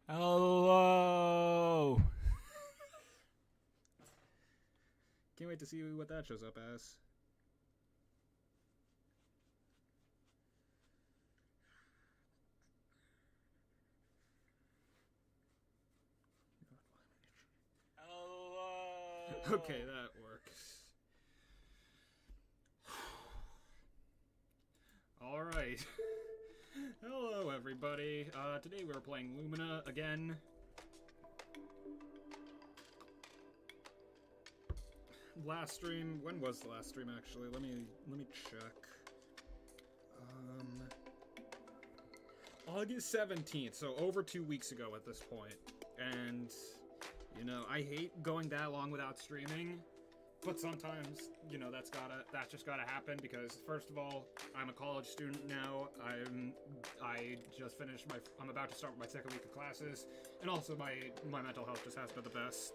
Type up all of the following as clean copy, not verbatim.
Hello! Can't wait to see what that shows up as. Hello! Okay, that works. Alright. Hello, everybody. Today we're playing Lumina again. Last stream, when was the last stream actually? Let me check. August 17th, so over 2 weeks ago at this point. And, you know, I hate going that long without streaming, but sometimes, you know, that's just gotta happen because, first of all, I'm a college student now. I just finished I'm about to start my second week of classes, and also my mental health just has been the best.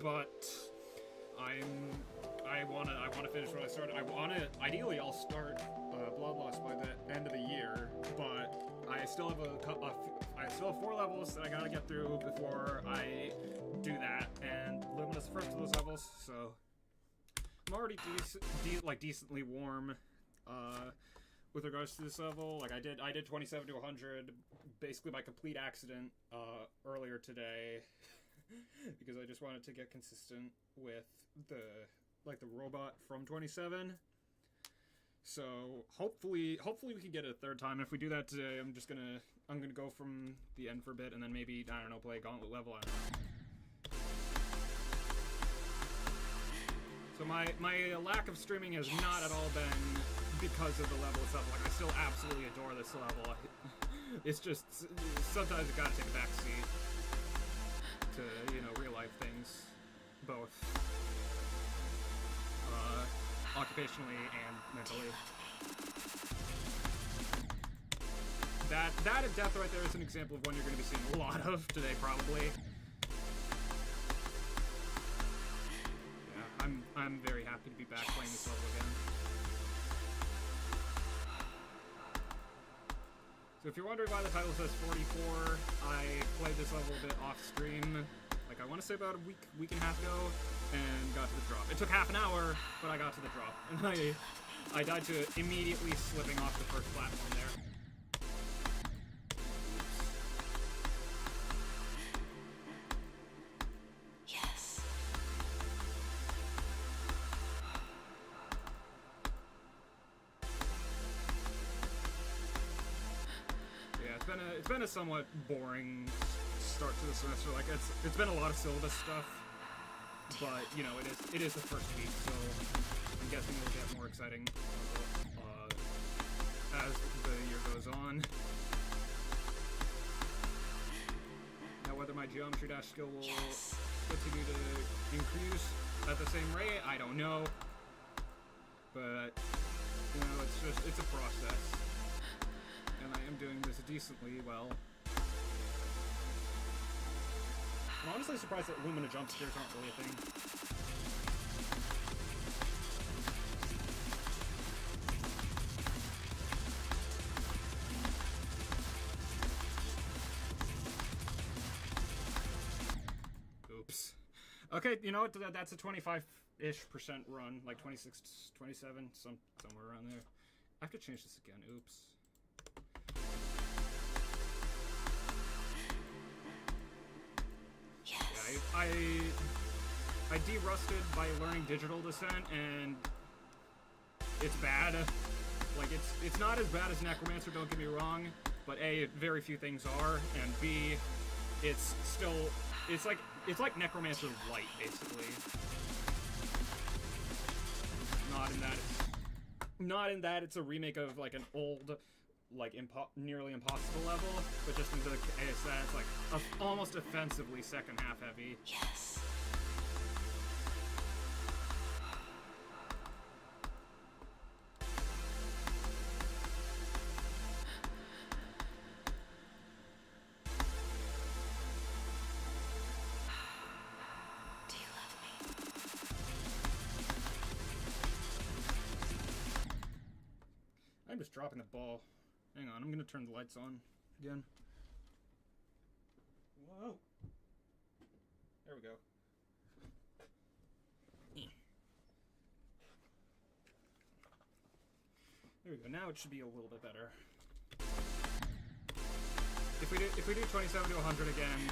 But I wanna finish what I started. Ideally I'll start Bloodlust by the end of the year, but I still have I still have 4 levels that I gotta get through before I do that, and Lumina's the first of those levels, so I'm already decently warm with regards to this level. Like I did 27 to 100 basically by complete accident earlier today because I just wanted to get consistent with the robot from 27. So hopefully we can get it a third time. And if we do that today, I'm gonna go from the end for a bit and then maybe, I don't know, play a Gauntlet level. I don't know. So my lack of streaming has not at all been because of the level itself. Like, I still absolutely adore this level. It's just sometimes you gotta take a backseat to, you know, real life things, both occupationally and mentally. That death right there is an example of one you're going to be seeing a lot of today, probably. Yeah, I'm very happy to be back playing this level again. So if you're wondering why the title says 44, I played this level a bit off stream, like I want to say about a week and a half ago, and got to the drop. It took half an hour, but I got to the drop. And I died to immediately slipping off the first platform there. Yes. Yeah, it's been a somewhat boring start to the semester. Like it's been a lot of syllabus stuff. But, you know, it is the first week, so I'm guessing it'll get more exciting as the year goes on. Now, whether my geometry dash skill will continue to increase at the same rate, I don't know. But, you know, it's a process. And I am doing this decently well. I'm honestly surprised that Lumina jump scares aren't really a thing. Oops. Okay, you know what? That's a 25-ish% run, like 26, 27, somewhere around there. I have to change this again. Oops. I de-rusted by learning digital descent, and it's bad. Like, it's not as bad as Necromancer, don't get me wrong, but A, very few things are, and B, it's like Necromancer light, basically. Not in that it's a remake of like an old, like nearly impossible level, but just into the case that it's like almost offensively second half heavy. Yes. Do you love me? I'm just dropping the ball. Hang on, I'm gonna turn the lights on again. Whoa. There we go. There we go. Now it should be a little bit better. If we do 27 to 100 again,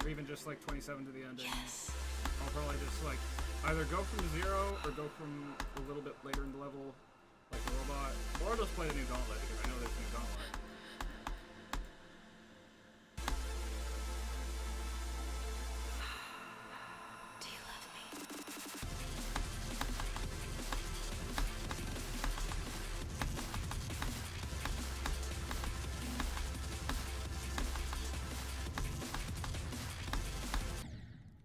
or even just like 27 to the ending, I'll probably just like either go from 0 or go from a little bit later in the level, like the robot, or I'll just play the new Gauntlet because I know there's a new Gauntlet. Do you love me?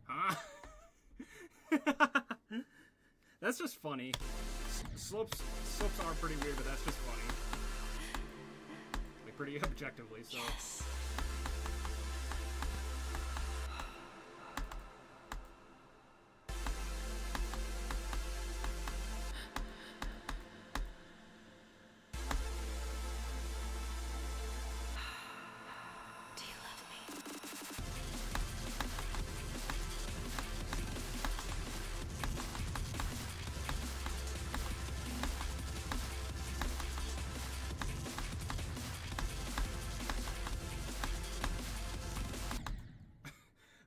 Huh? That's just funny. Slopes are pretty weird, but that's just funny. Like, pretty objectively, so. Yes. Do you love me?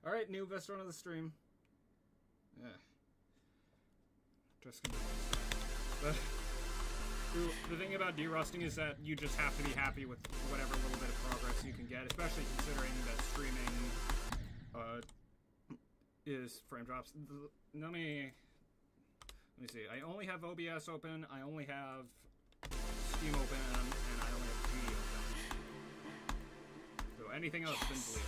Alright, new best run of the stream. Yeah. Just gonna... But the thing about derusting is that you just have to be happy with whatever little bit of progress you can get, especially considering that streaming is frame drops. Let me see. I only have OBS open, I only have Steam open, and I only have GD open. So anything else has been deleted.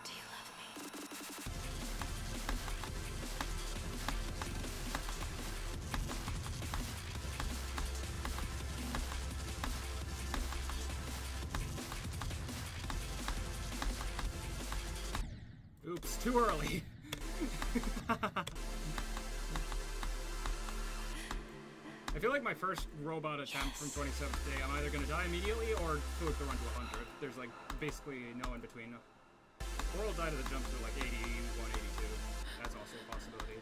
Do you love me? Oops, too early. I feel like my first robot attempt from 27th day, I'm either gonna die immediately or flip the run to 100. There's like basically no in between. Or I'll die to the jumps to like 80, 182. That's also a possibility.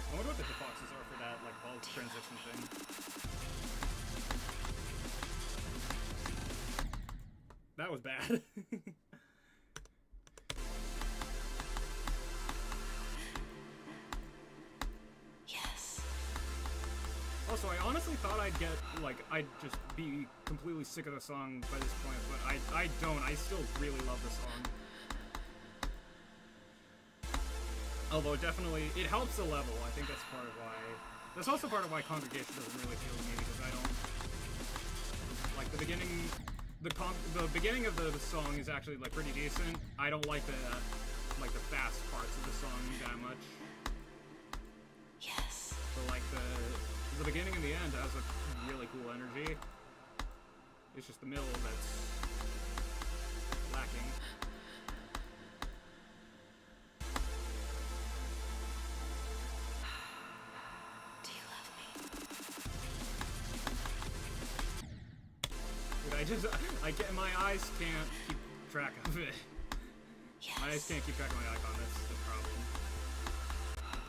I wonder what the hitboxes are for that like ball transition thing. That was bad. Yes. Also, I honestly thought I'd get, like, I'd just be completely sick of the song by this point, but I don't. I still really love the song. Although, definitely, it helps the level. I think that's part of why... That's also part of why Congregation doesn't really appeal to me, because I don't... Like, the beginning... The beginning of the song is actually, like, pretty decent. I don't like the fast parts of the song that much. Yes. But, like, the beginning and the end has a really cool energy. It's just the middle that's lacking. Do you love me? Dude, my eyes can't keep track of it. Yes. My eyes can't keep track of my icon, that's the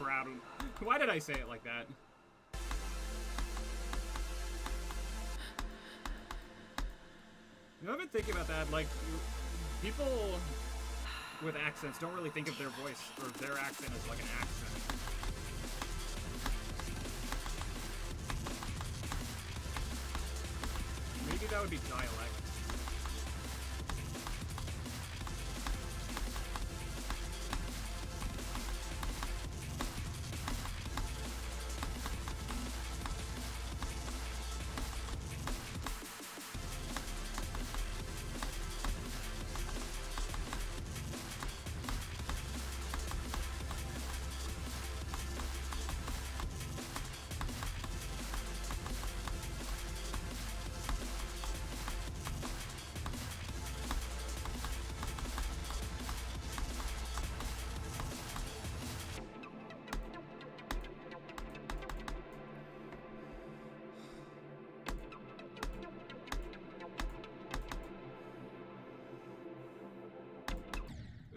problem. Why did I say it like that? You know, I've been thinking about that, like, people with accents don't really think of their voice, or their accent as like an accent. Maybe that would be dialect.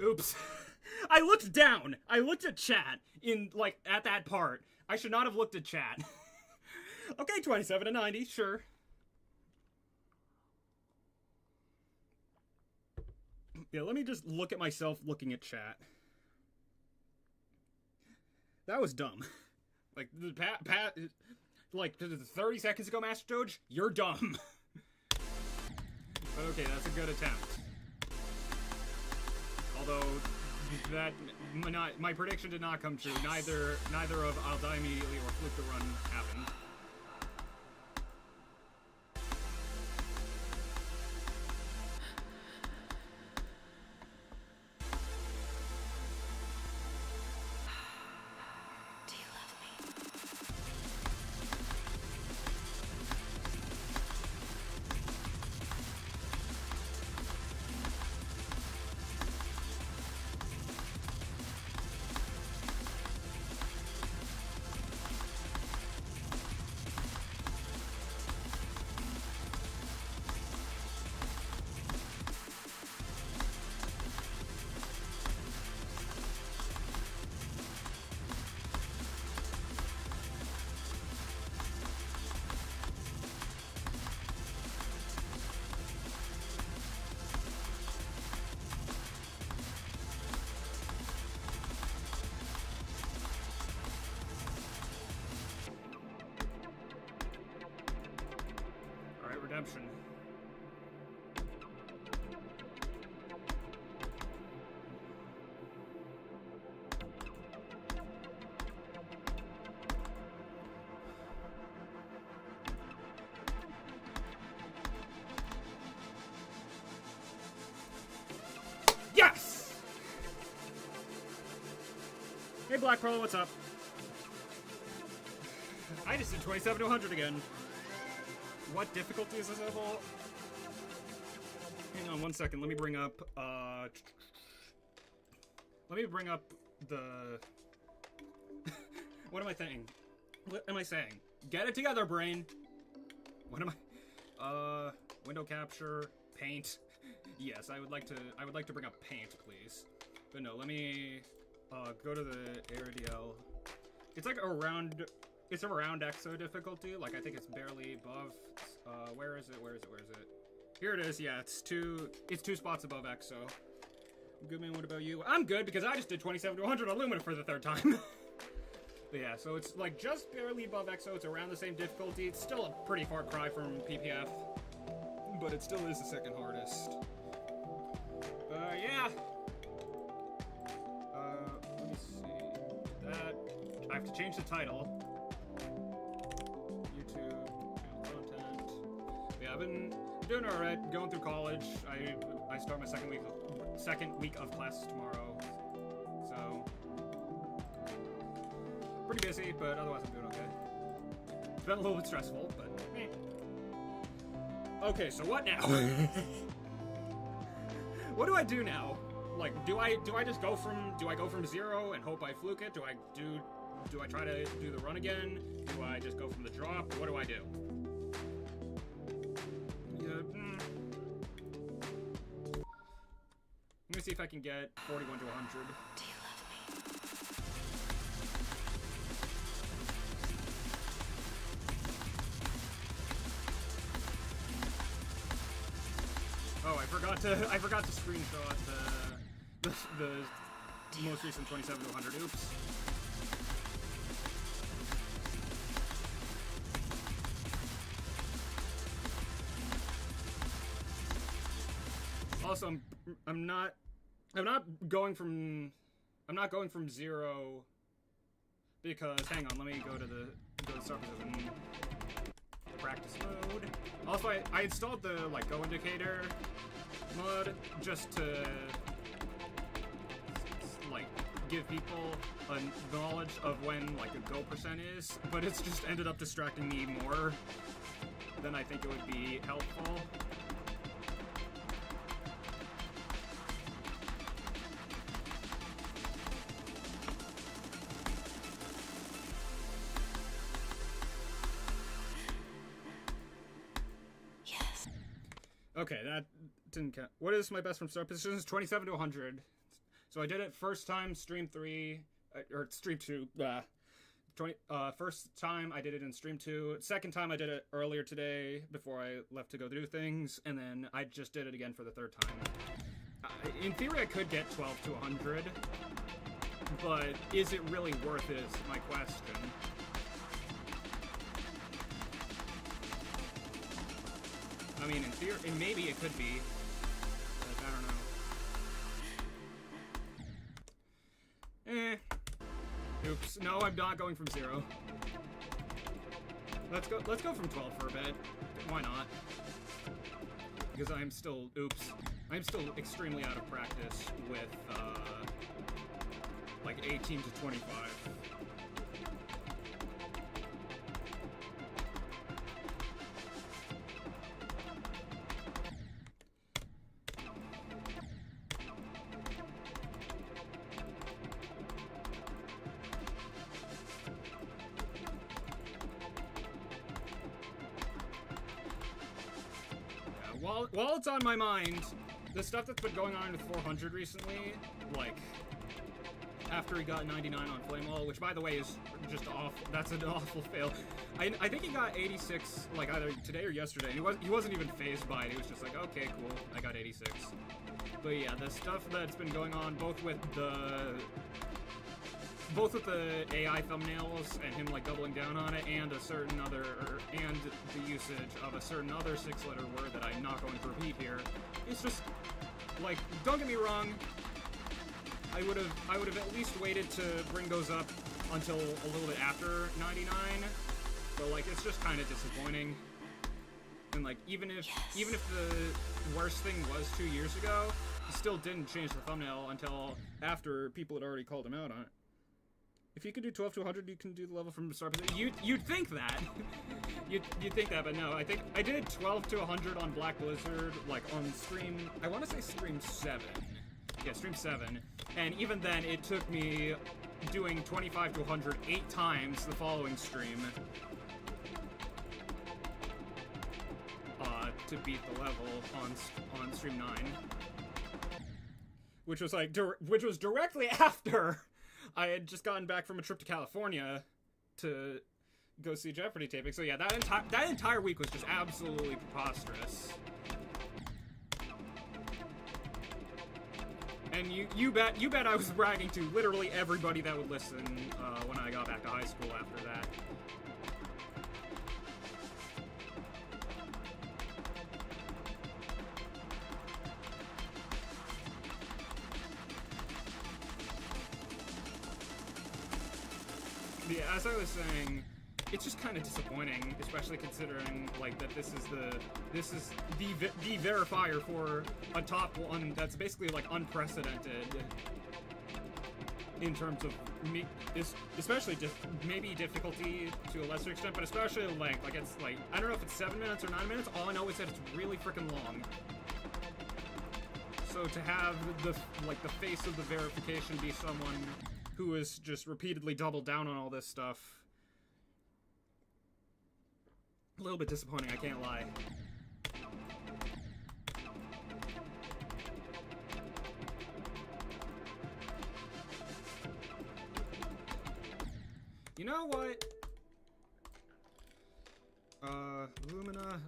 Oops. I looked down. I looked at chat in, like, at that part. I should not have looked at chat. Okay, 27 to 90, sure. Yeah, let me just look at myself looking at chat. That was dumb. Like, like, 30 seconds ago, Master Doge, you're dumb. But okay, that's a good attempt. Although, that, my prediction did not come true. Neither of I'll die immediately or flip the run happened. Redemption. Yes! Hey Black Pearl, what's up? I just did 27 to 100 again. What difficulty is this level? Hang on one second. Let me bring up, the... What am I saying? What am I saying? Get it together, brain! What am I... window capture, paint. Yes, I would like to bring up paint, please. But no, let me, go to the Aridiel. It's like around... It's around EXO difficulty. Like, I think it's barely above. Where is it? Here it is. Yeah, it's two spots above EXO. Good man, what about you? I'm good because I just did 27 to 100 on Lumina for the third time. But yeah, so it's like just barely above EXO. It's around the same difficulty. It's still a pretty far cry from PPF, but it still is the second hardest. Yeah. Let me see. That I have to change the title. I've been doing alright, going through college. I start my second week of classes tomorrow, so pretty busy, but otherwise I'm doing okay. It's been a little bit stressful, but okay. So what now? What do I do now? Like, do I just go from 0 and hope I fluke it? Do I try to do the run again? Do I just go from the drop? What do I do? Let me see if I can get 41 to 100. Do you love me? Oh, I forgot to screenshot the most recent 27 to 100. Oops. Also, I'm not going from 0 because hang on, let me go to the surfaces and practice mode. Also, I installed the like go indicator mod just to like give people a knowledge of when like a go percent is, but it's just ended up distracting me more than I think it would be helpful. Okay, that didn't count. What is my best from start positions? 27 to 100. So I did it first time, stream 3, or stream 2, first time I did it in stream 2. Second time I did it earlier today before I left to go do things, and then I just did it again for the third time. In theory, I could get 12 to 100, but is it really worth it is my question. I mean, in theory, maybe it could be, but I don't know. Oops. No, I'm not going from 0. Let's go from 12 for a bit. Why not? Because I'm still extremely out of practice with, like 18 to 25. While it's on my mind, the stuff that's been going on with 400 recently, like, after he got 99 on Flamewall, which, by the way, is just awful. That's an awful fail. I think he got 86, like, either today or yesterday, and he wasn't even fazed by it. He was just like, okay, cool, I got 86. But yeah, the stuff that's been going on, both with the AI thumbnails and him like doubling down on it, and and the usage of a certain other 6-letter word that I'm not going to repeat here. It's just like, don't get me wrong, I would have at least waited to bring those up until a little bit after 99. But like, it's just kind of disappointing. And like, even if the worst thing was 2 years ago, he still didn't change the thumbnail until after people had already called him out on it. If you could do 12 to 100, you can do the level from the start. You'd think that. you'd think that, but no. I think I did 12 to 100 on Black Blizzard, like on stream. I want to say stream 7. Yeah, stream 7. And even then, it took me doing 25 to 100 8 times the following stream to beat the level on stream 9, which was like which was directly after I had just gotten back from a trip to California to go see Jeopardy taping. So yeah, that entire week was just absolutely preposterous. And you bet I was bragging to literally everybody that would listen when I got back to high school after that. Yeah, as I was saying, it's just kind of disappointing, especially considering like that this is the verifier for a top one that's basically like unprecedented in terms of especially maybe difficulty to a lesser extent, but especially like it's like, I don't know if it's 7 minutes or 9 minutes. All I know is that it's really freaking long. So to have the face of the verification be someone who has just repeatedly doubled down on all this stuff, a little bit disappointing, I can't lie. You know what? Lumina.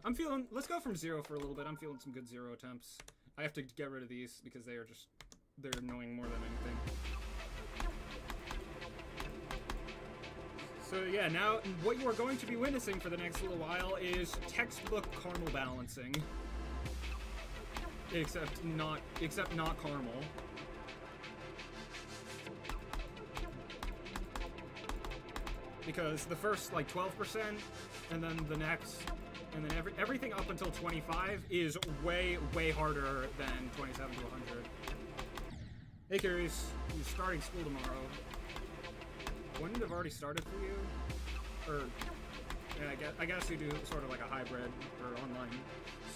Let's go from 0 for a little bit. I'm feeling some good 0 attempts. I have to get rid of these because they're annoying more than anything. So yeah, now what you are going to be witnessing for the next little while is textbook caramel balancing. Except not caramel. Because the first like 12%, and then the next, and then everything up until 25 is way harder than 27 to 100. Hey Curious, you're starting school tomorrow. Wouldn't it have already started for you? Or, yeah, I guess you do sort of like a hybrid or online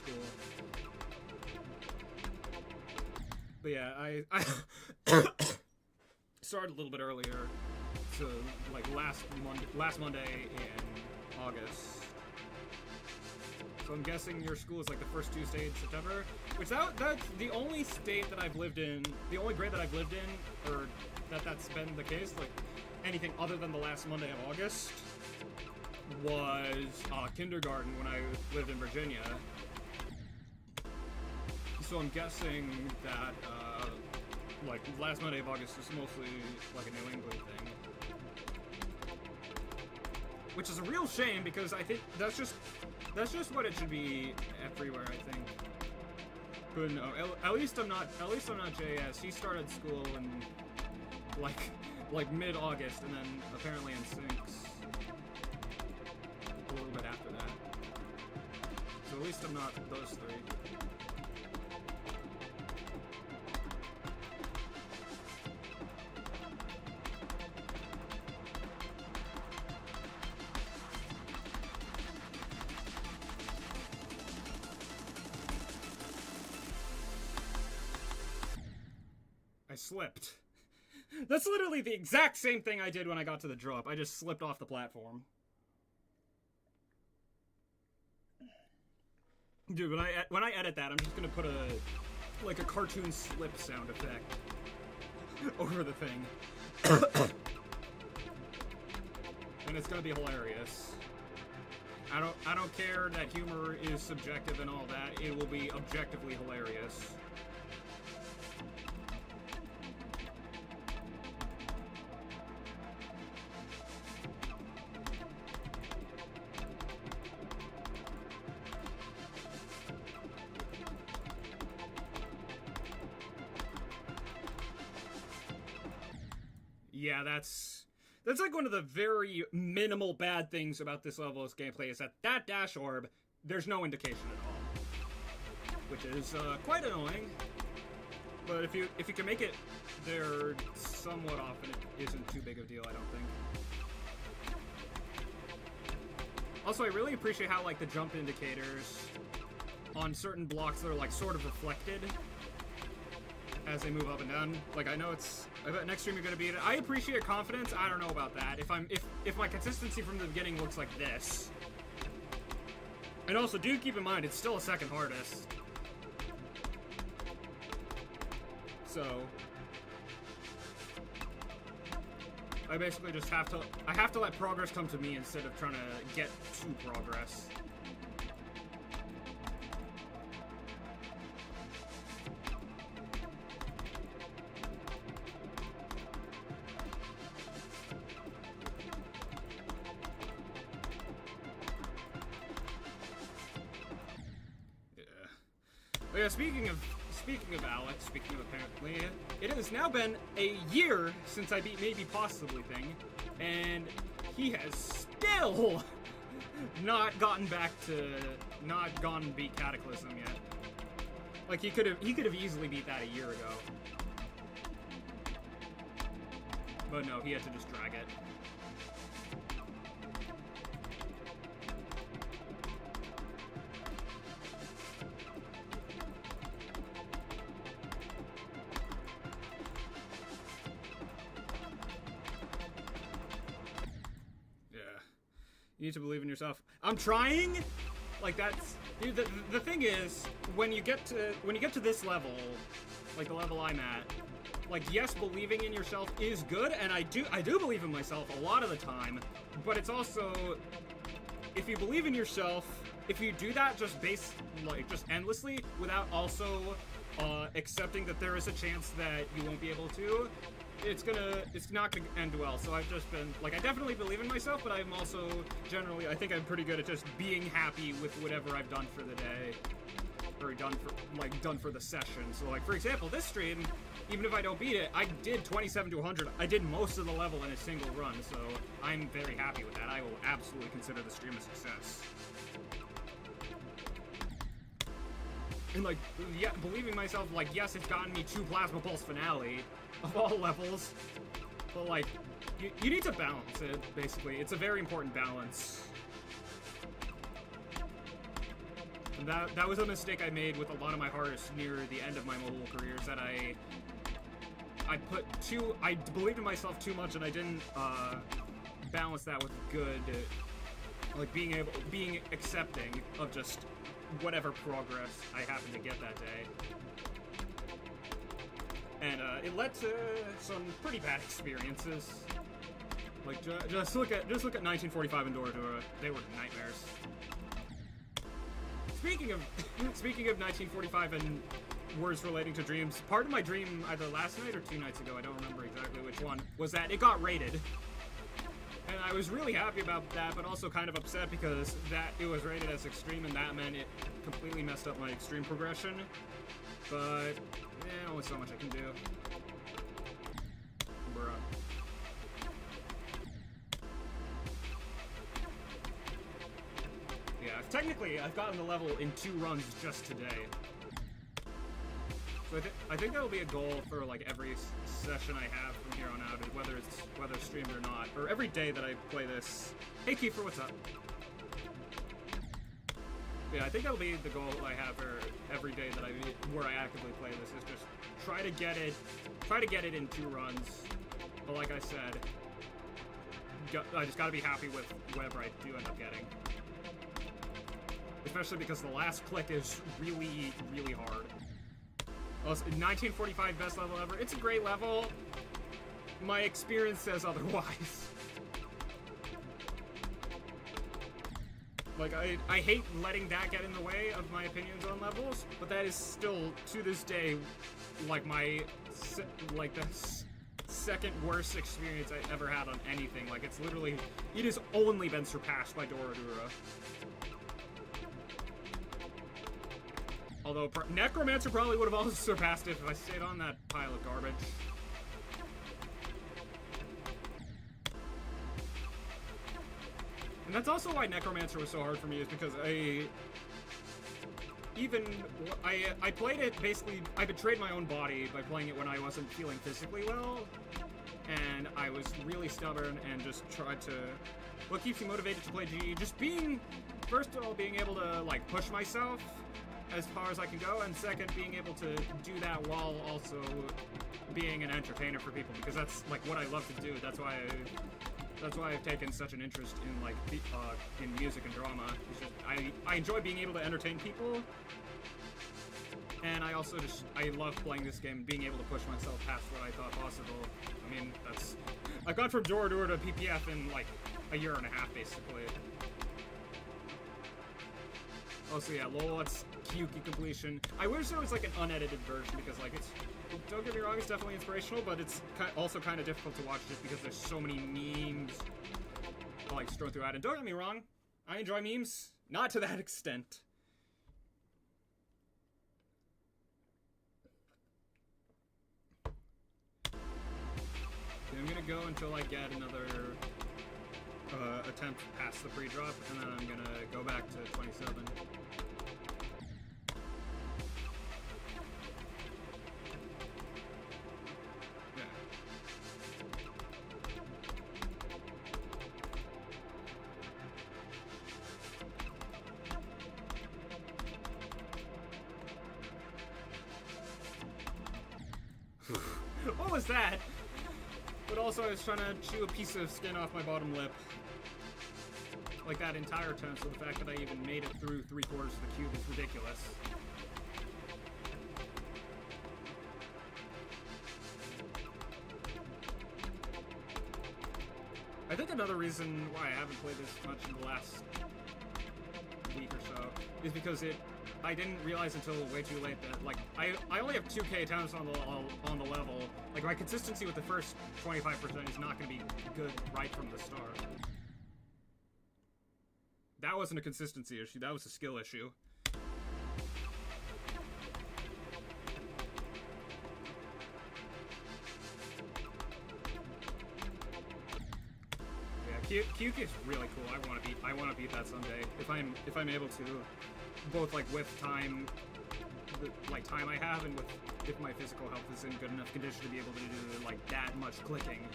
school. But yeah, I started a little bit earlier, so like last Monday in August. So I'm guessing your school is like the first Tuesday in September, which that's the only state that I've lived in, the only grade that I've lived in, or that's been the case, like anything other than the last Monday of August, was kindergarten when I lived in Virginia. So I'm guessing that, like, last Monday of August is mostly, like, a New England thing. Which is a real shame, because I think that's just what it should be everywhere, I think. But no, at least I'm not JS. He started school in, like mid-August, and then apparently in Syncs a little bit after that. So at least I'm not those three. I slipped. That's literally the exact same thing I did when I got to the drop. I just slipped off the platform. Dude, when I edit that, I'm just gonna put a cartoon slip sound effect over the thing. And it's gonna be hilarious. I don't care that humor is subjective and all that. It will be objectively hilarious. Yeah, that's like one of the very minimal bad things about this level's gameplay is that dash orb, there's no indication at all, which is quite annoying. But if you can make it there somewhat often, it isn't too big of a deal, I don't think. Also, I really appreciate how like the jump indicators on certain blocks that are like sort of reflected as they move up and down. Like, I know I bet next stream you're gonna beat it. I appreciate confidence. I don't know about that. If my consistency from the beginning looks like this. And also, do keep in mind, it's still a second hardest. So I basically just have to let progress come to me instead of trying to get to progress. Yeah, speaking of Alex, speaking of apparently, it has now been a year since I beat Maybe Possibly Thing, and he has still not gone and beat Cataclysm yet. Like, he could have easily beat that a year ago. But no, he had to just drag it. You need to believe in yourself. I'm trying. Like, that's, dude, the thing is, when you get to this level, like the level I'm at, like, yes, believing in yourself is good, and I do believe in myself a lot of the time, but it's also, if you believe in yourself, if you do that just endlessly without also accepting that there is a chance that you won't be able to, it's not gonna end well. So I've just been, like, I definitely believe in myself, but I'm also generally, I think I'm pretty good at just being happy with whatever I've done for the day, or done for the session. So, like, for example, this stream, even if I don't beat it, I did 27 to 100. I did most of the level in a single run, so I'm very happy with that. I will absolutely consider the stream a success. And, like, yeah, believing myself, like, yes, it's gotten me 2 Plasma Pulse Finale of all levels, but, like, you need to balance it, basically. It's a very important balance. And that was a mistake I made with a lot of my hardest near the end of my mobile careers, that I believed in myself too much, and I didn't balance that with good like being accepting of just whatever progress I happen to get that day. And it led to some pretty bad experiences. Like just look at 1945 and Dora Dora. They were nightmares. Speaking of 1945 and words relating to dreams, part of my dream either last night or 2 nights ago, I don't remember exactly which one, was that it got rated. And I was really happy about that, but also kind of upset because that it was rated as extreme, and that meant it completely messed up my extreme progression. But only so much I can do. Bruh. Yeah, technically I've gotten the level in 2 runs just today. So I think that'll be a goal for like every session I have from here on out, whether it's streamed or not, or every day that I play this. Hey Kiefer, what's up? Yeah, I think that'll be the goal I have for every day that where I actively play this, is just try to get it in 2 runs. But like I said, I just gotta be happy with whatever I do end up getting. Especially because the last click is really, really hard. 1945 best level ever. It's a great level. My experience says otherwise. Like, I hate letting that get in the way of my opinions on levels, but that is still, to this day, like the second worst experience I ever had on anything. Like, it's literally, it has only been surpassed by Dora Dora. Although Necromancer probably would have also surpassed it if I stayed on that pile of garbage. And that's also why Necromancer was so hard for me, is because I played it basically, I betrayed my own body by playing it when I wasn't feeling physically well. And I was really stubborn and just tried to, what keeps you motivated to play GE? Just first of all, being able to like push myself as far as I can go, and second, being able to do that while also being an entertainer for people, because that's like what I love to do. That's why I've taken such an interest in like in music and drama. It's just, I enjoy being able to entertain people, and I also I love playing this game, being able to push myself past what I thought possible. I mean, I've gone from Dora Dora to PPF in like a year and a half, basically. Also, yeah, lol, it's Kyuki completion. I wish there was like an unedited version, because like don't get me wrong, it's definitely inspirational, but it's also kind of difficult to watch just because there's so many memes like strewn throughout. And don't get me wrong, I enjoy memes, not to that extent. Okay, I'm gonna go until I get another attempt past the pre-drop, and then I'm gonna go back to 27. Yeah. What was that? But also, I was trying to chew a piece of skin off my bottom lip. Like that entire time, so the fact that I even made it through 3/4 of the cube is ridiculous. I think another reason why I haven't played this much in the last week or so is because I didn't realize until way too late that, like, I only have 2k attempts on the level. Like, my consistency with the first 25% is not going to be good right from the start. That wasn't a consistency issue, that was a skill issue. Yeah, Kyuki is really cool. I want to beat that someday. If I'm able to, both like with time, time I have, and with if my physical health is in good enough condition to be able to do like that much clicking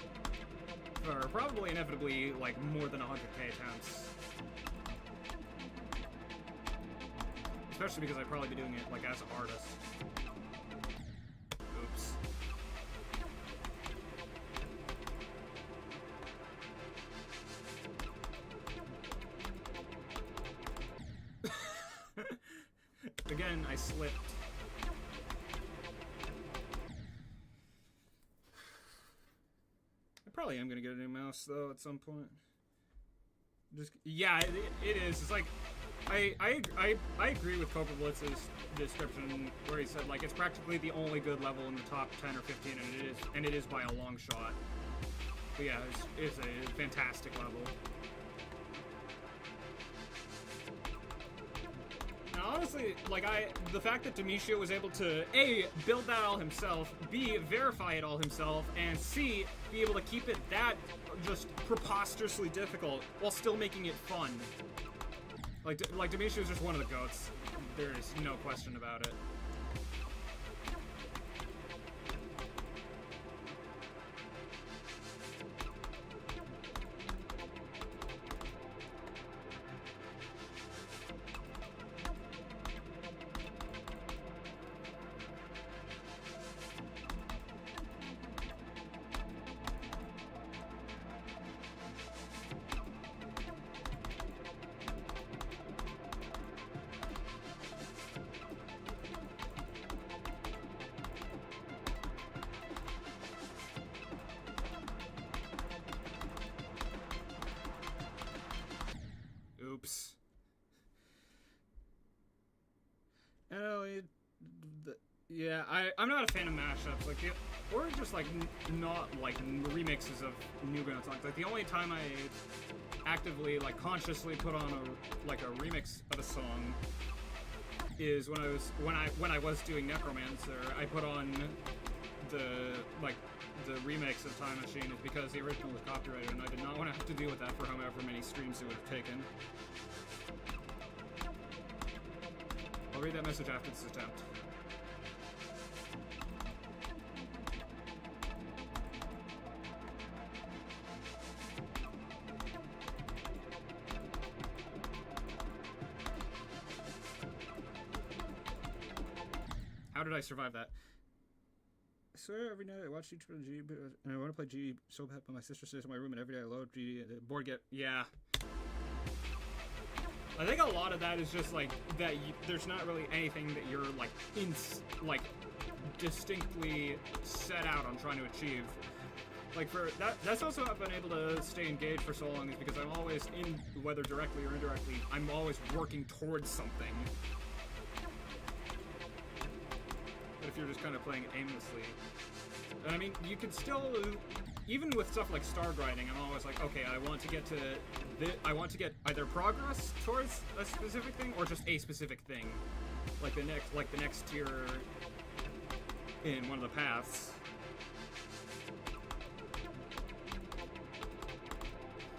for probably inevitably like more than 100k attempts. Especially because I'd probably be doing it like as an artist. Oops. Again, I slipped. I probably am gonna get a new mouse though at some point. Just yeah, it is. It's like I agree with Cobra Blitz's description where he said like it's practically the only good level in the top 10 or 15, and it is by a long shot. But yeah, it's a fantastic level. Now, honestly, like the fact that Demetrio was able to A, build that all himself, B, verify it all himself, and C, be able to keep it that just preposterously difficult while still making it fun. Like Demetrio is just one of the GOATs. There is no question about it. Oops. Yeah, I'm not a fan of mashups, like, or just like not like remixes of new Gauntlet songs. Like the only time I actively, like, consciously put on a remix of a song is when I was doing Necromancer. I put on the remix of Time Machine is because the original was copyrighted, and I did not want to have to deal with that for however many streams it would have taken. I'll read that message after this attempt. How did I survive that? I swear every night I watch YouTube on G, and I want to play G so bad, but my sister stays in my room, and every day I load G, the board get, yeah. I think a lot of that is just like that. There's not really anything that you're like distinctly set out on trying to achieve. Like for that, that's also how I've been able to stay engaged for so long, is because I'm always whether directly or indirectly, I'm always working towards something. But if you're just kind of playing it aimlessly, I mean, you can still, even with stuff like star grinding, I'm always like, okay, I want to get to I want to get either progress towards a specific thing or just a specific thing, like the next tier in one of the paths.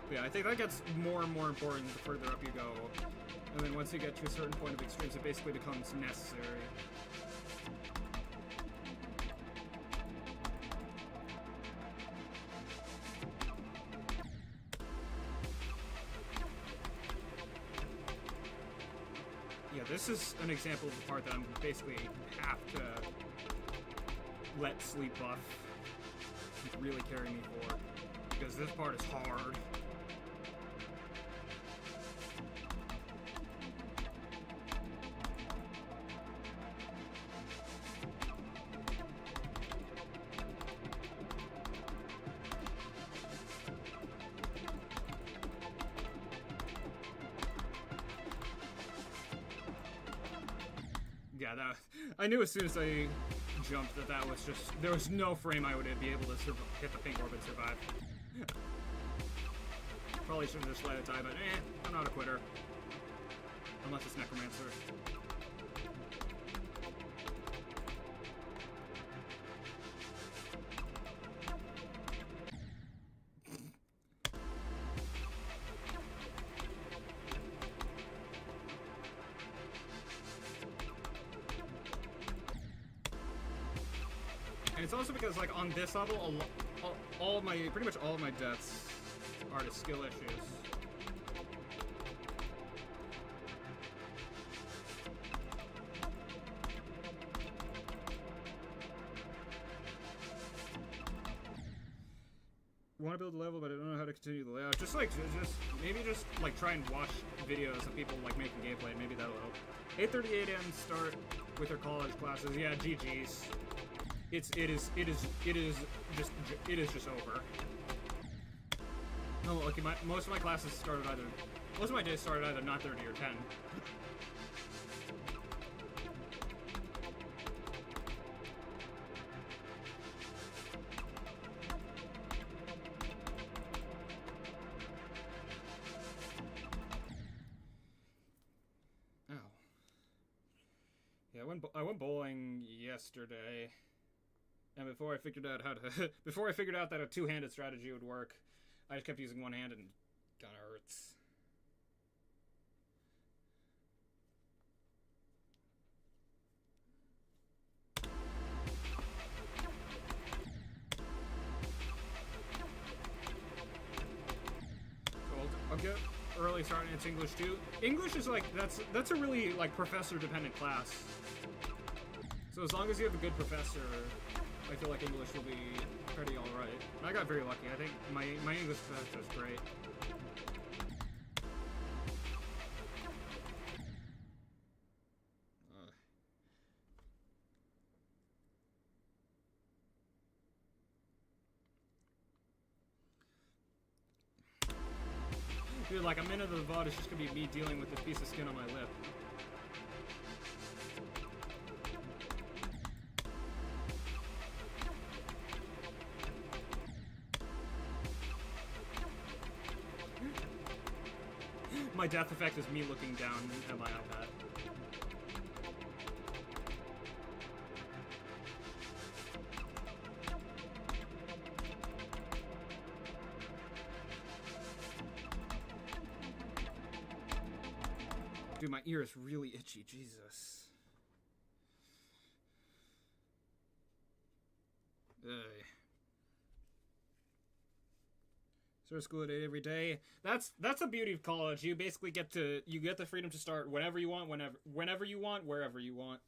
But yeah, I think that gets more and more important the further up you go, and then once you get to a certain point of extremes, it basically becomes necessary. This is an example of the part that I'm basically have to let sleep buff really carry me forward, because this part is hard. Yeah, I knew as soon as I jumped that was just, there was no frame I would be able to hit the pink orb and survive. Probably should have just let it die, but I'm not a quitter. Unless it's Necromancer. And it's also because, like, on this level, pretty much all of my deaths are to skill issues. want to build a level, but I don't know how to continue the layout. Just maybe like try and watch videos of people like making gameplay. Maybe that'll help. 8:38 a.m. start with their college classes. Yeah, GG's. It is just over. No, lucky. Most of my classes started either. Most of my days started either 9:30 or 10. I went bowling yesterday, and before I figured out that a two-handed strategy would work, I just kept using one hand and it kinda hurts. So I'll get early starting into English too. English is like that's a really like professor-dependent class. So as long as you have a good professor, I feel like English will be pretty alright. I got very lucky. I think my English professor is great. Dude, like a minute of the VOD is just gonna be me dealing with this piece of skin on my lip. My death effect is me looking down at my iPad. Dude, my ear is really itchy, Jesus. Ugh. Start school at 8 every day. That's the beauty of college. You basically get the freedom to start whenever you want, whenever you want, wherever you want.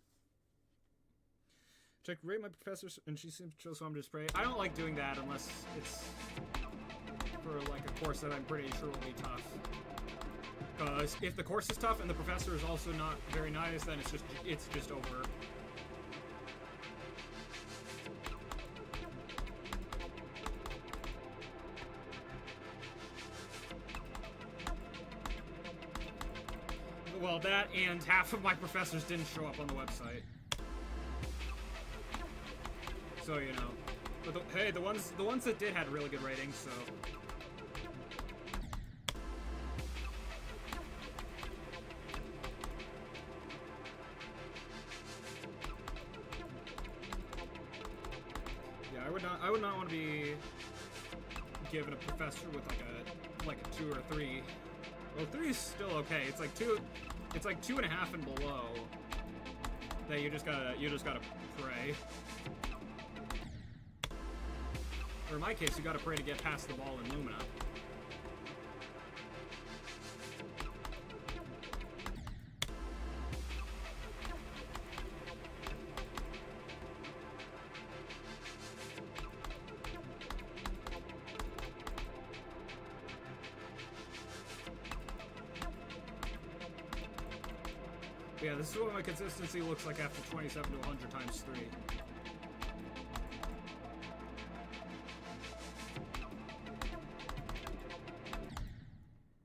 Check rate my professor, and she seems chill, so I'm just praying. I don't like doing that unless it's for like a course that I'm pretty sure will be tough. Because if the course is tough and the professor is also not very nice, then it's just over. Well, that and half of my professors didn't show up on the website. So, you know. But hey, the ones that did had really good ratings, so. Yeah, I would not want to be given a professor with like a 2 or 3. Well, 3 is still okay. It's like 2. It's like 2.5 and below. That you just gotta pray. Or in my case, you gotta pray to get past the ball in Lumina. Yeah, this is what my consistency looks like after 27 to 100 times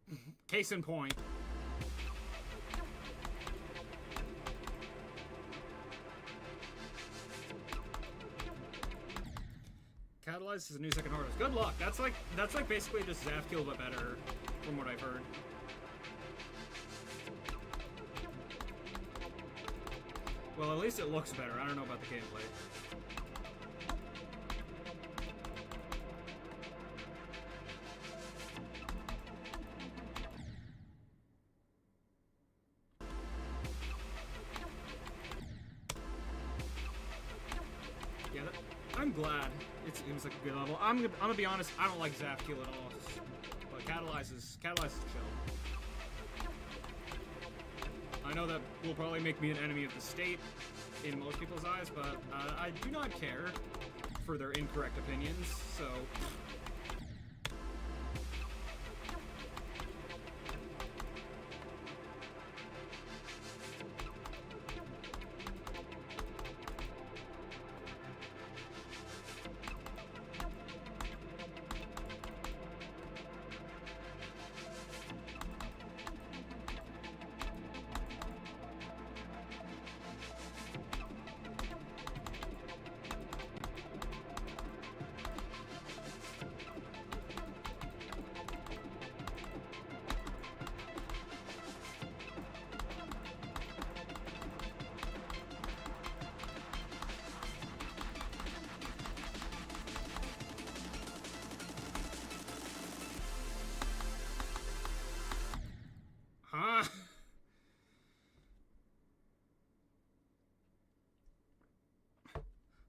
3. Case in point. Catalyze is a new second hardest. Good luck. That's like basically just Zafkill but better, from what I've heard. Well, at least it looks better. I don't know about the gameplay. Yeah, I'm glad it seems like a good level. I'm gonna be honest. I don't like Zafkill at all. But Catalyze is chill. I know that will probably make me an enemy of the state in most people's eyes, but I do not care for their incorrect opinions, so...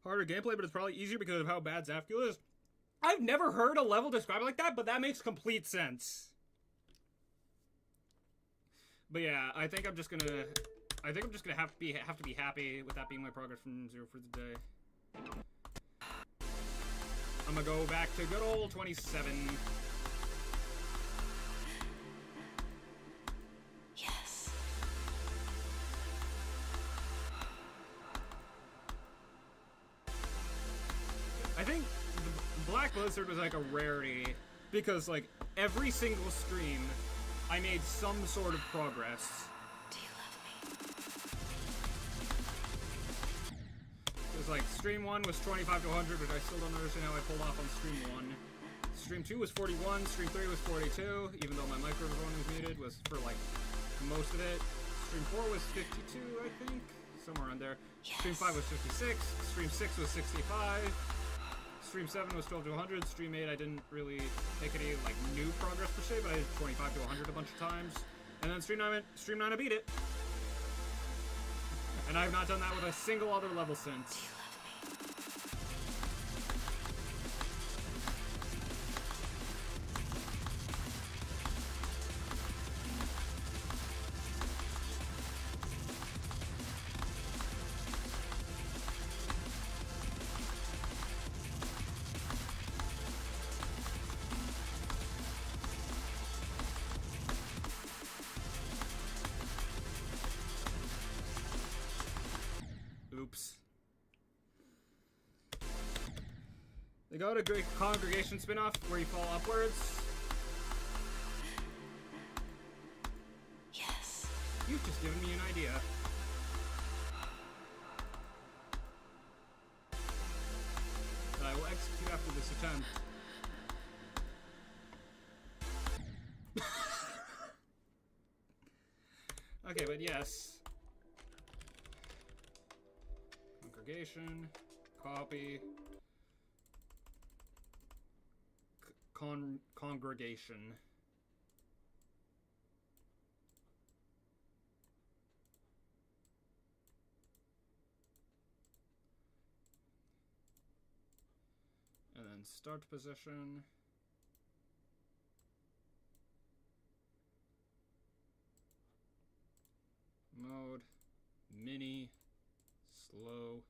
harder gameplay, but it's probably easier because of how bad Zafkul is. I've never heard a level described like that, but that makes complete sense. But yeah, I think I'm just gonna have to be happy with that being my progress from 0 for the day. I'm gonna go back to good old 27. Yes. I think the Black Blizzard was like a rarity because like every single stream I made some sort of progress. Do you love me? It was like stream 1 was 25 to 100, but I still don't understand how I pulled off on stream 1. Stream 2 was 41, stream 3 was 42, even though my microphone was muted, was for like most of it. Stream 4 was 52, I think, somewhere around there. Yes. Stream 5 was 56, stream 6 was 65. Stream 7 was 12 to 100. Stream 8, I didn't really make any like new progress per se, but I did 25 to 100 a bunch of times. And then stream 9, I beat it. And I have not done that with a single other level since. Oops. They got a great congregation spin-off where you fall upwards. Yes. You've just given me an idea. That I will execute after this attempt. Okay, but yes. Congregation, copy, congregation. And then start position. Mode, mini, slow.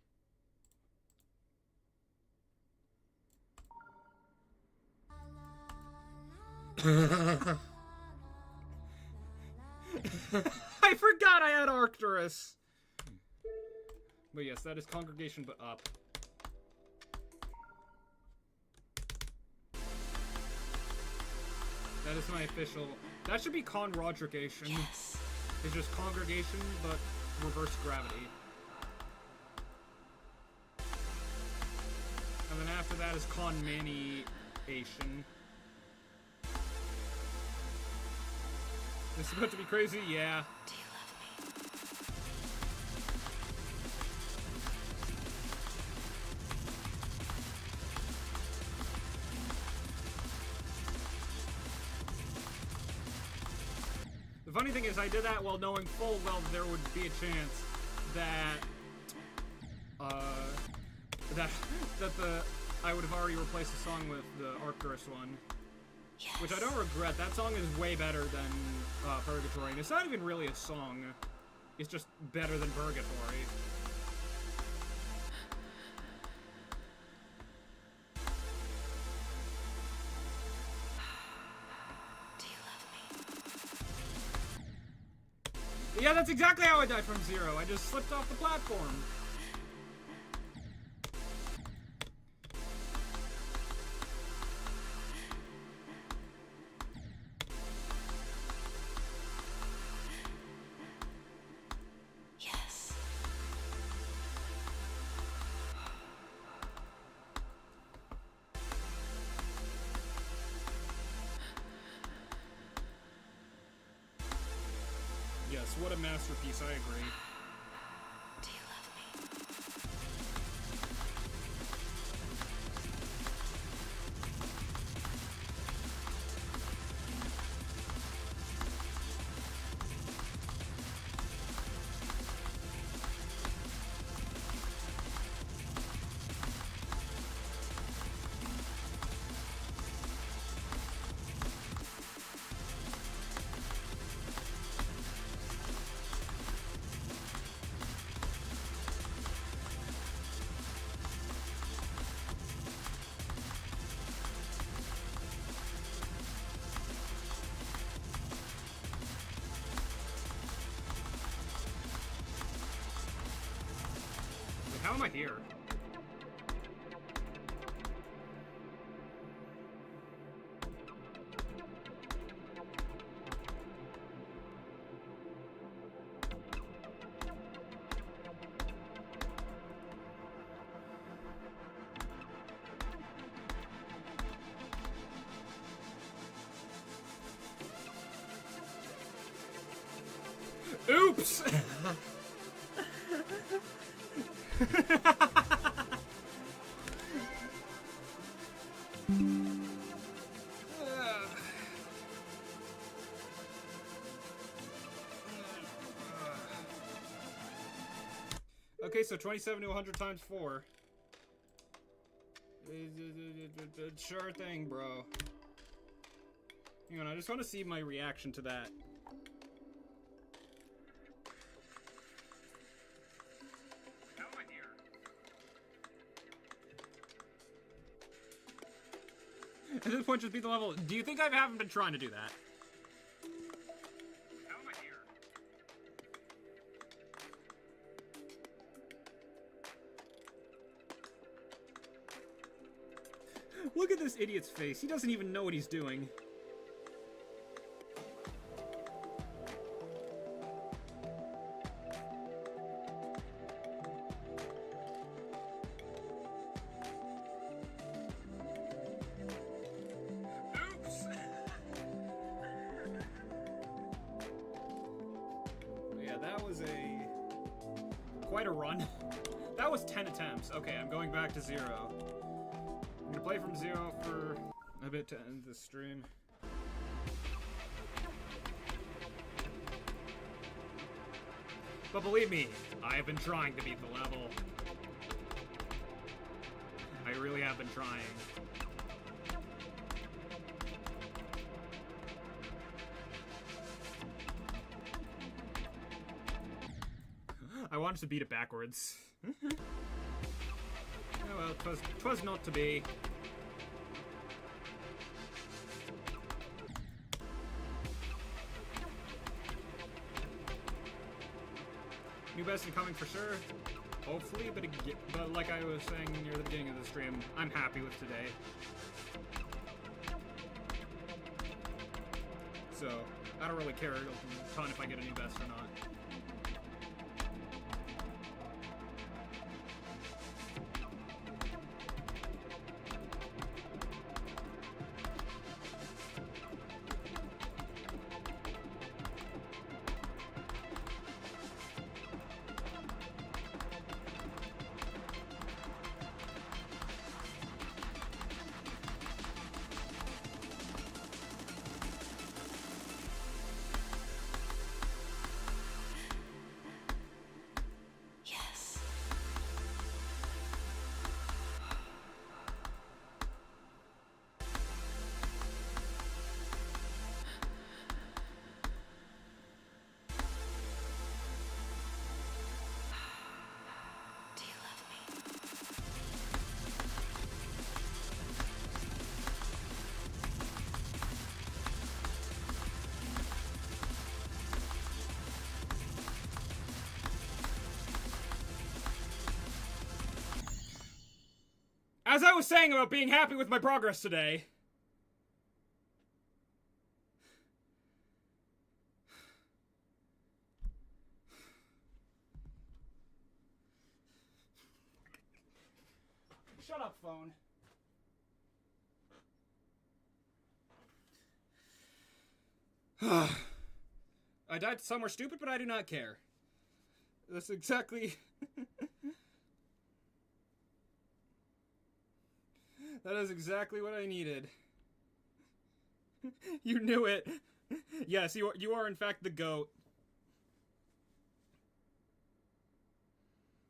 I forgot I had Arcturus. But yes, that is congregation, but up. That is my official. That should be Conrodrigation. Yes. It's just congregation, but reverse gravity. And then after that is Conmaniation. This is about to be crazy, yeah. Do you love me? The funny thing is, I did that while knowing full well that there would be a chance that, I would have already replaced the song with the Arcturus one. Yes. Which I don't regret. That song is way better than Purgatory. And it's not even really a song. It's just better than Purgatory. Do you love me? Yeah, that's exactly how I died from 0. I just slipped off the platform. Yes. Yes, what a masterpiece, I agree. Do you love me? How am I here? Oops! Okay, so 27 to 100 times 4. Sure thing, bro. Hang on, I just want to see my reaction to that. How am I here? At this point, just beat the level. Do you think I haven't been trying to do that? How am I here? Look at this idiot's face. He doesn't even know what he's doing. Oops! Yeah, that was quite a run. That was 10 attempts. Okay, I'm going back to 0. I'm gonna play from 0 for a bit to end the stream. But believe me, I have been trying to beat the level. I really have been trying. I wanted to beat it backwards. Oh well, 'twas not to be. New best incoming for sure. Hopefully, but like I was saying near the beginning of the stream, I'm happy with today. So, I don't really care a ton if I get a new best or not. Yes. Do you love me? As I was saying about being happy with my progress today. Shut up, phone. I died somewhere stupid, but I do not care. That's exactly... That is exactly what I needed. You knew it. Yes, you are in fact the GOAT.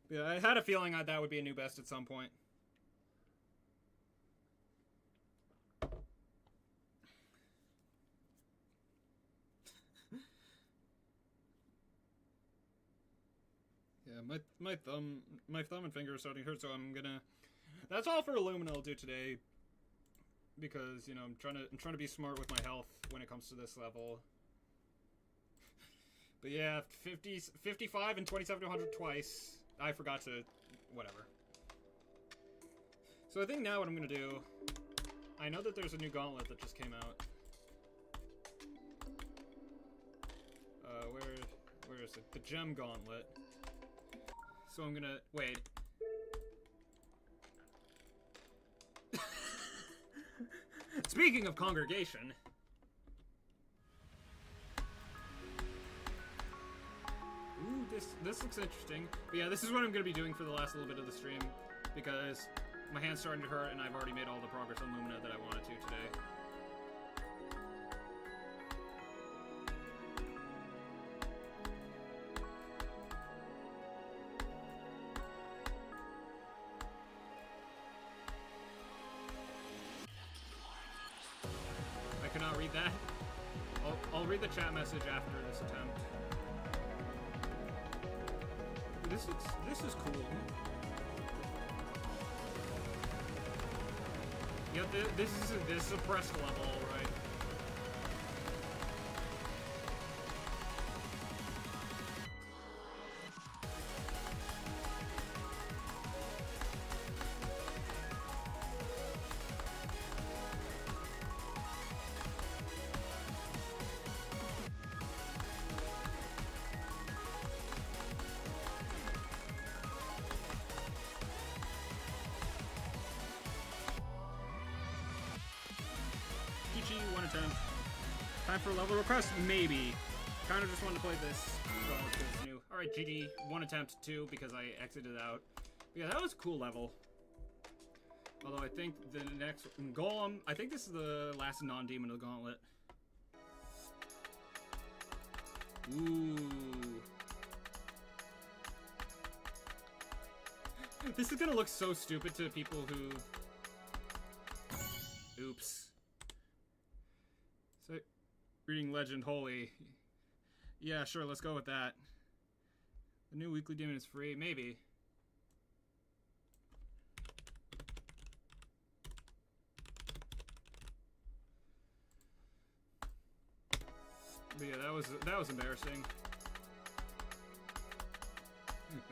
Yeah, I had a feeling that would be a new best at some point. Yeah, my thumb and finger are starting to hurt, so I'm gonna... That's all for LUMINA I'll do today, because, you know, I'm trying to be smart with my health when it comes to this level. But yeah, 55 and 27 to 100 twice. I forgot to... whatever. So I think now what I'm gonna do... I know that there's a new Gauntlet that just came out. Where is it? The Gem Gauntlet. So I'm gonna... wait. Speaking of congregation... Ooh, this looks interesting. But yeah, this is what I'm gonna be doing for the last little bit of the stream, because my hand's starting to hurt and I've already made all the progress on Lumina that I wanted to today. I cannot read that. I'll read the chat message after this attempt. This is cool. Yeah, this is a suppressed level, right? One attempt. Time for a level request? Maybe. Kind of just wanted to play this. It's new. Alright, GG. One attempt, 2, because I exited out. But yeah, that was a cool level. Although I think the next... Golem... I think this is the last non-demon of the Gauntlet. Ooh. This is gonna look so stupid to people who... Oops. So, reading Legend Holy. Yeah, sure, let's go with that. The new weekly demon is free, maybe. But yeah, that was embarrassing.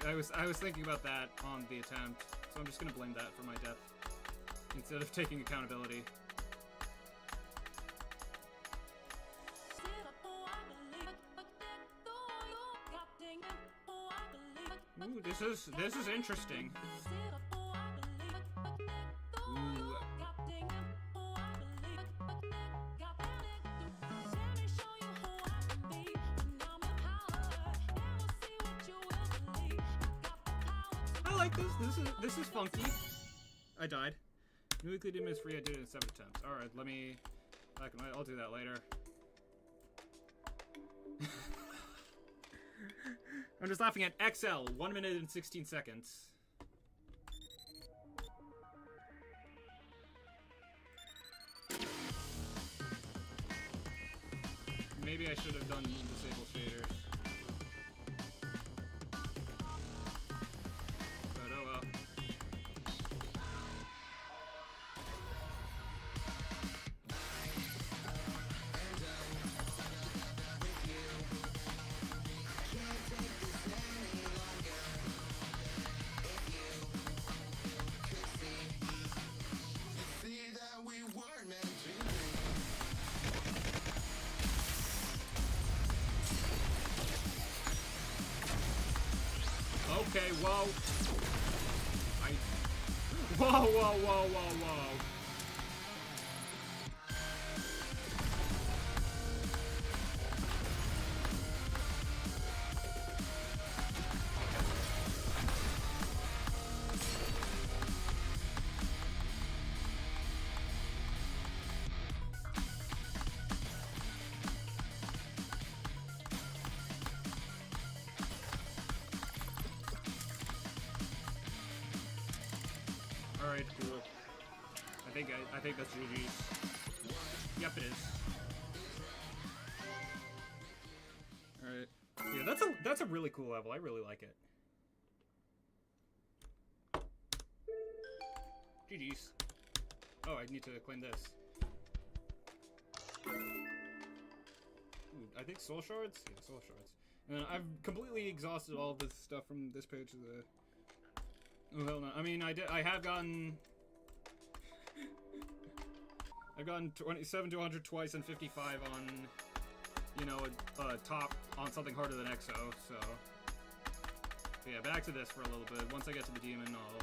I was thinking about that on the attempt, so I'm just gonna blame that for my death instead of taking accountability. Ooh, this is interesting. Ooh. I like this. This is funky. I died. New weekly demon is free. I did it in 7 attempts. All right, let me. I'll do that later. I'm just laughing at XL, 1 minute and 16 seconds. Maybe I should have done disable shaders. But oh well. Okay, whoa. Whoa. Alright, cool. I think that's GG's. Yep, it is. Alright. Yeah, that's a really cool level. I really like it. GG's. Oh, I need to claim this. Ooh, I think soul shards? Yeah, soul shards. And I've completely exhausted all of this stuff from this page to the... Oh, hell no. I mean, I have gotten... I've gotten 27 to 100 twice and 55 on, you know, a top on something harder than EXO, so... But yeah, back to this for a little bit. Once I get to the demon, I'll...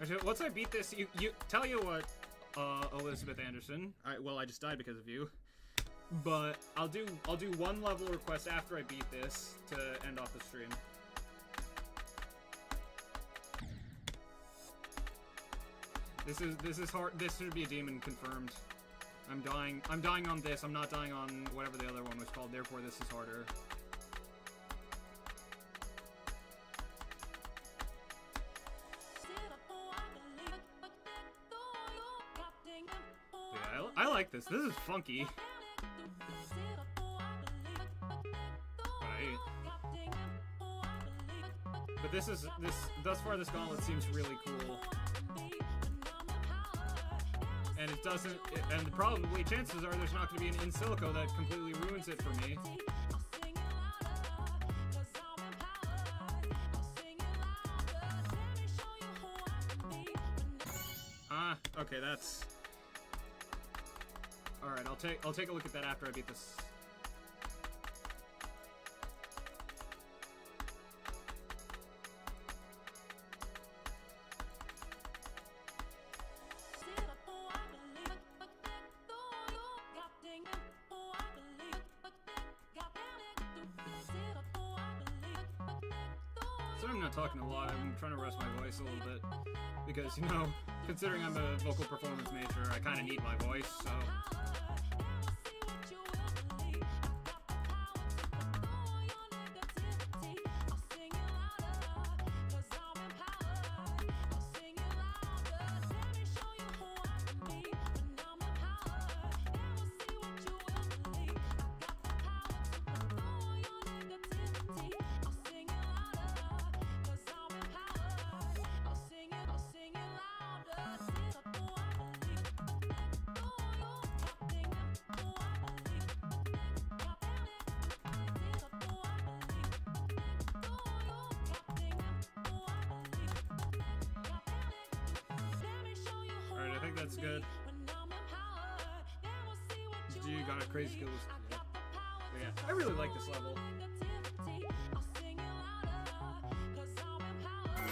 Actually, once I beat this, you tell you what, Elizabeth Anderson. Well, I just died because of you. But I'll do one level request after I beat this to end off the stream. This is hard. This should be a demon confirmed. I'm dying on this. I'm not dying on whatever the other one was called. Therefore, this is harder. Yeah, I like this. This is funky. But thus far this Gauntlet seems really cool. And it doesn't, and probably chances are there's not going to be an in silico that completely ruins it for me. Okay, that's... Alright, I'll take a look at that after I beat this. So I'm not talking a lot, I'm trying to rest my voice a little bit. Because, you know, considering I'm a vocal performance major, I kind of need my voice, so... Alright, I think that's good. You got a crazy skills. Yeah. But yeah, I really like this level.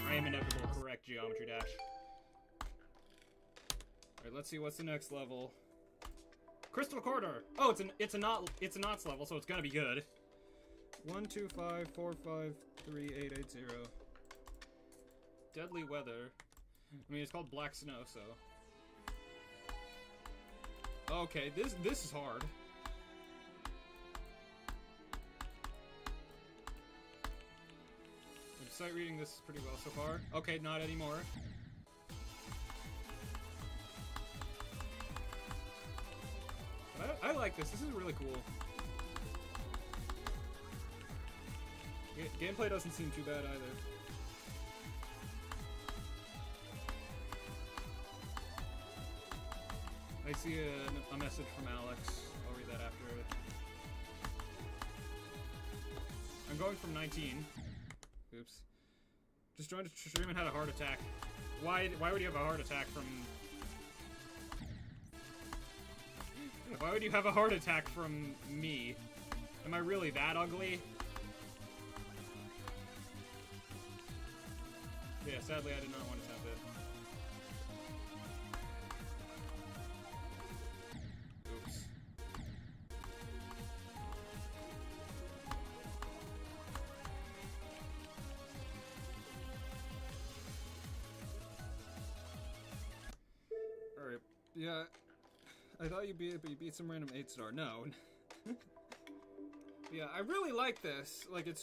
I am inevitable, correct geometry dash. Alright, let's see what's the next level. Crystal Corridor! Oh, it's a knots level, so it's gonna be good. 1, 2, 5, 4, 5, 3, 8, 8, 0. Deadly weather. I mean, it's called Black Snow, so... Okay, this is hard. I'm sight reading this pretty well so far. Okay, not anymore. But I like this. This is really cool. Gameplay doesn't seem too bad either. I see a message from Alex. I'll read that after. I'm going from 19. Oops. Just joined a stream and had a heart attack. Why would you have a heart attack from... Why would you have a heart attack from me? Am I really that ugly? Yeah, sadly I did not want to have it. Oops. Alright, yeah. I thought you'd beat some random 8-star. No. Yeah, I really like this. Like, it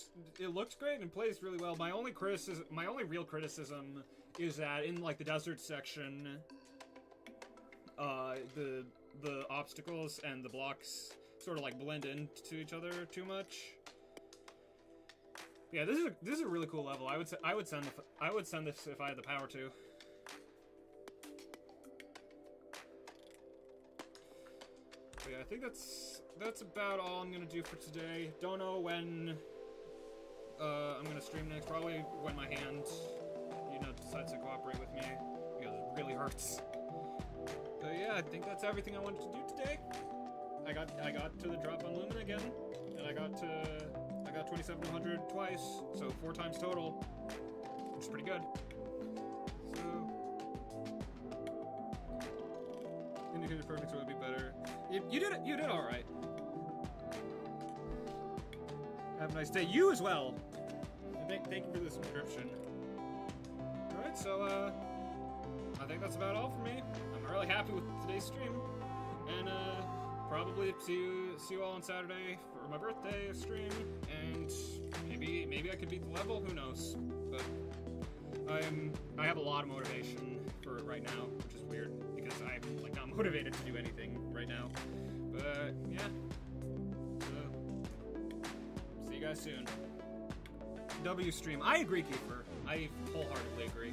looks great and plays really well. My only real criticism is that in like the desert section, the obstacles and the blocks sort of like blend into each other too much. Yeah, this is a really cool level. I would send this if I had the power to. But yeah, I think that's about all I'm gonna do for today. Don't know when I'm gonna stream next. Probably when my hand, decides to cooperate with me because it really hurts. But yeah, I think that's everything I wanted to do today. I got to the drop on Lumina again, and I got 2700 twice, so 4 times total, which is pretty good. So indicated perfect, so it would be better. You did all right. Have a nice day. You as well. And thank you for the subscription. All right, so I think that's about all for me. I'm really happy with today's stream, and probably see you all on Saturday for my birthday stream, and maybe I could beat the level. Who knows? But I have a lot of motivation for it right now, which is weird because I'm like not motivated to do anything right now. But yeah. See you guys soon. W stream. I agree, Kiefer. I wholeheartedly agree.